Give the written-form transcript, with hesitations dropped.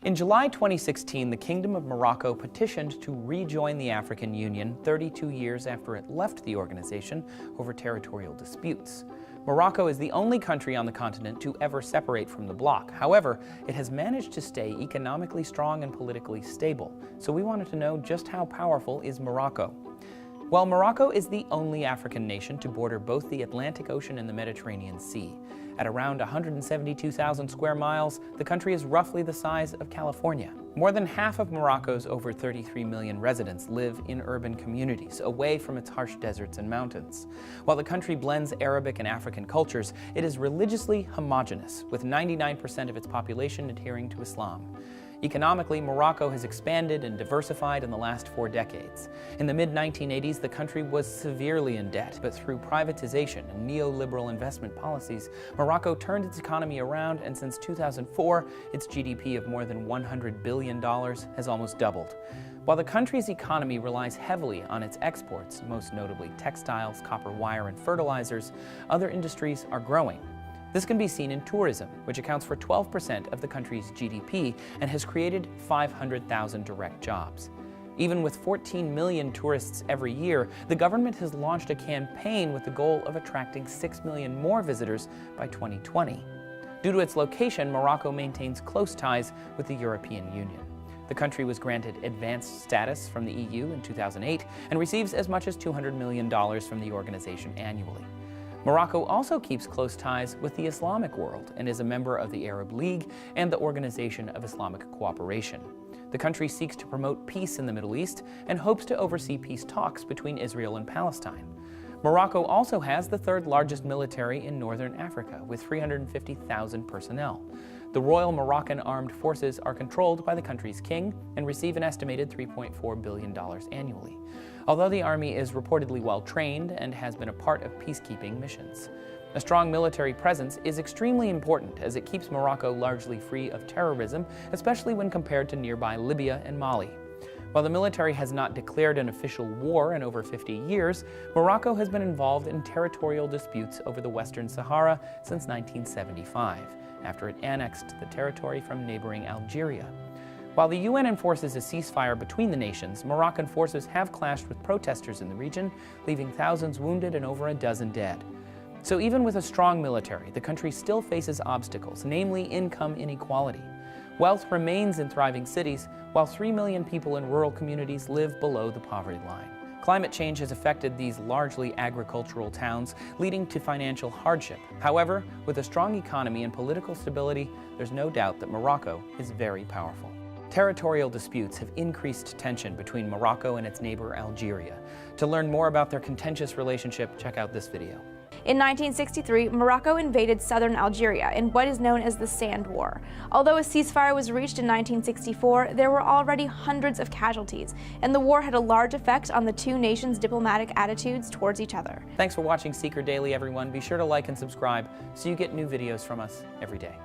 In July 2016, the Kingdom of Morocco petitioned to rejoin the African Union 32 years after it left the organization over territorial disputes. Morocco is the only country on the continent to ever separate from the bloc. However, it has managed to stay economically strong and politically stable. So we wanted to know just how powerful is Morocco? Well, Morocco is the only African nation to border both the Atlantic Ocean and the Mediterranean Sea. At around 172,000 square miles, the country is roughly the size of California. More than half of Morocco's over 33 million residents live in urban communities, away from its harsh deserts and mountains. While the country blends Arabic and African cultures, it is religiously homogeneous, with 99% of its population adhering to Islam. Economically, Morocco has expanded and diversified in the last 4 decades. In the mid-1980s, the country was severely in debt, but through privatization and neoliberal investment policies, Morocco turned its economy around, and since 2004, its GDP of more than $100 billion has almost doubled. While the country's economy relies heavily on its exports, most notably textiles, copper wire, and fertilizers, other industries are growing. This can be seen in tourism, which accounts for 12% of the country's GDP and has created 500,000 direct jobs. Even with 14 million tourists every year, the government has launched a campaign with the goal of attracting 6 million more visitors by 2020. Due to its location, Morocco maintains close ties with the European Union. The country was granted advanced status from the EU in 2008 and receives as much as $200 million from the organization annually. Morocco also keeps close ties with the Islamic world and is a member of the Arab League and the Organization of Islamic Cooperation. The country seeks to promote peace in the Middle East and hopes to oversee peace talks between Israel and Palestine. Morocco also has the 3rd largest military in northern Africa, with 350,000 personnel. The Royal Moroccan Armed Forces are controlled by the country's king and receive an estimated $3.4 billion annually, although the army is reportedly well-trained and has been a part of peacekeeping missions. A strong military presence is extremely important as it keeps Morocco largely free of terrorism, especially when compared to nearby Libya and Mali. While the military has not declared an official war in over 50 years, Morocco has been involved in territorial disputes over the Western Sahara since 1975, after it annexed the territory from neighboring Algeria. While the UN enforces a ceasefire between the nations, Moroccan forces have clashed with protesters in the region, leaving thousands wounded and over a dozen dead. So even with a strong military, the country still faces obstacles, namely income inequality. Wealth remains in thriving cities, while 3 million people in rural communities live below the poverty line. Climate change has affected these largely agricultural towns, leading to financial hardship. However, with a strong economy and political stability, there's no doubt that Morocco is very powerful. Territorial disputes have increased tension between Morocco and its neighbor Algeria. To learn more about their contentious relationship, check out this video. In 1963, Morocco invaded southern Algeria in what is known as the Sand War. Although a ceasefire was reached in 1964, there were already hundreds of casualties, and the war had a large effect on the two nations' diplomatic attitudes towards each other. Thanks for watching Seeker Daily, everyone. Be sure to like and subscribe so you get new videos from us every day.